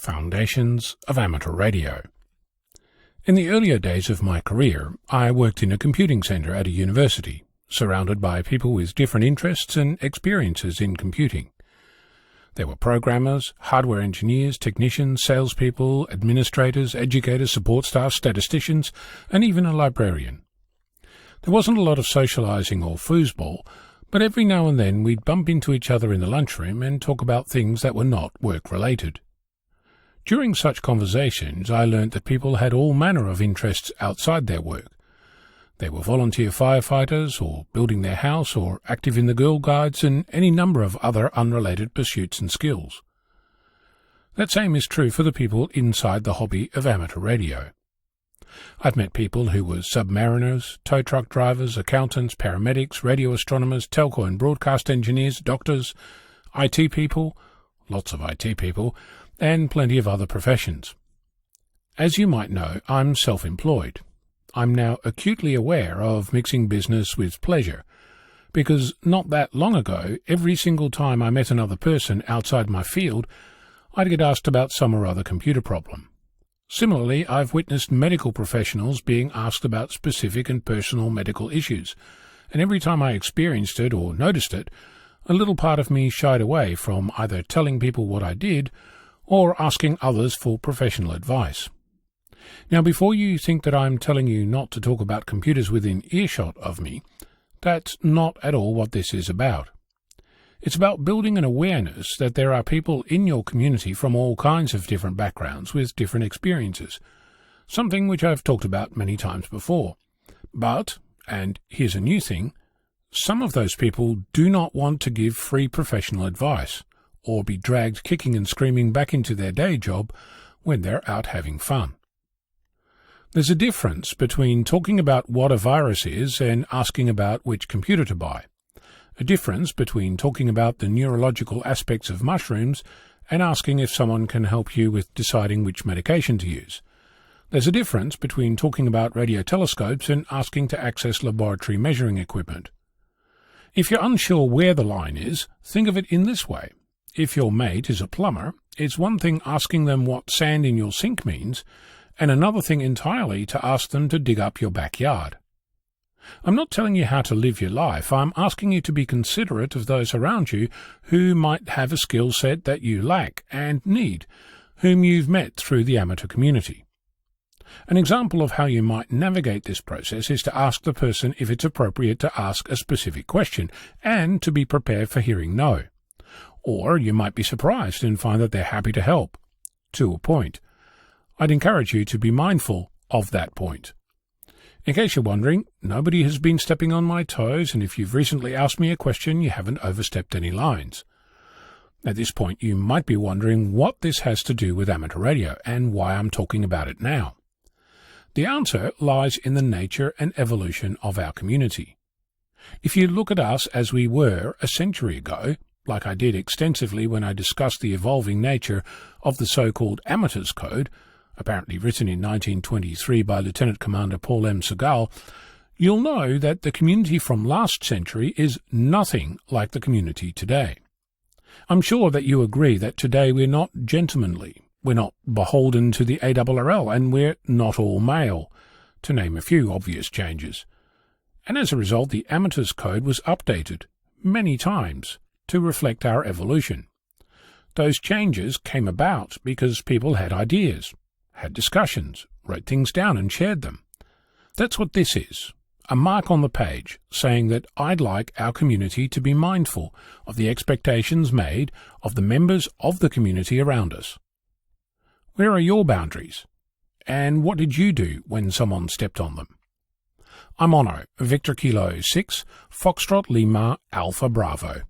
Foundations of Amateur Radio. In the earlier days of my career, I worked in a computing centre at a university, surrounded by people with different interests and experiences in computing. There were programmers, hardware engineers, technicians, salespeople, administrators, educators, support staff, statisticians, and even a librarian. There wasn't a lot of socialising or foosball, but every now and then we'd bump into each other in the lunchroom and talk about things that were not work-related. During such conversations, I learnt that people had all manner of interests outside their work. They were volunteer firefighters, or building their house, or active in the Girl Guides, and any number of other unrelated pursuits and skills. That same is true for the people inside the hobby of amateur radio. I've met people who were submariners, tow truck drivers, accountants, paramedics, radio astronomers, telco and broadcast engineers, doctors, IT people, lots of IT people, and plenty of other professions. As you might know, I'm self-employed. I'm now acutely aware of mixing business with pleasure, because not that long ago, every single time I met another person outside my field, I'd get asked about some or other computer problem. Similarly, I've witnessed medical professionals being asked about specific and personal medical issues, and every time I experienced it or noticed it, a little part of me shied away from either telling people what I did or asking others for professional advice. Now, before you think that I'm telling you not to talk about computers within earshot of me, that's not at all what this is about. It's about building an awareness that there are people in your community from all kinds of different backgrounds with different experiences, something which I've talked about many times before. But, and here's a new thing, some of those people do not want to give free professional advice, or be dragged kicking and screaming back into their day job when they're out having fun. There's a difference between talking about what a virus is and asking about which computer to buy. A difference between talking about the neurological aspects of mushrooms and asking if someone can help you with deciding which medication to use. There's a difference between talking about radio telescopes and asking to access laboratory measuring equipment. If you're unsure where the line is, think of it in this way. If your mate is a plumber, it's one thing asking them what sand in your sink means, and another thing entirely to ask them to dig up your backyard. I'm not telling you how to live your life. I'm asking you to be considerate of those around you who might have a skill set that you lack and need, whom you've met through the amateur community. An example of how you might navigate this process is to ask the person if it's appropriate to ask a specific question, and to be prepared for hearing no. Or you might be surprised and find that they're happy to help, to a point. I'd encourage you to be mindful of that point. In case you're wondering, nobody has been stepping on my toes, and if you've recently asked me a question, you haven't overstepped any lines. At this point, you might be wondering what this has to do with amateur radio and why I'm talking about it now. The answer lies in the nature and evolution of our community. If you look at us as we were a century ago, like I did extensively when I discussed the evolving nature of the so-called Amateurs Code, apparently written in 1923 by Lieutenant Commander Paul M. Segal, you'll know that the community from last century is nothing like the community today. I'm sure that you agree that today we're not gentlemanly, we're not beholden to the ARRL, and we're not all male, to name a few obvious changes. And as a result, the Amateurs Code was updated many times to reflect our evolution. Those changes came about because people had ideas, had discussions, wrote things down and shared them. That's what this is, a mark on the page saying that I'd like our community to be mindful of the expectations made of the members of the community around us. Where are your boundaries? And what did you do when someone stepped on them? I'm Ono, Victor Kilo 6, Foxtrot Lima Alpha Bravo.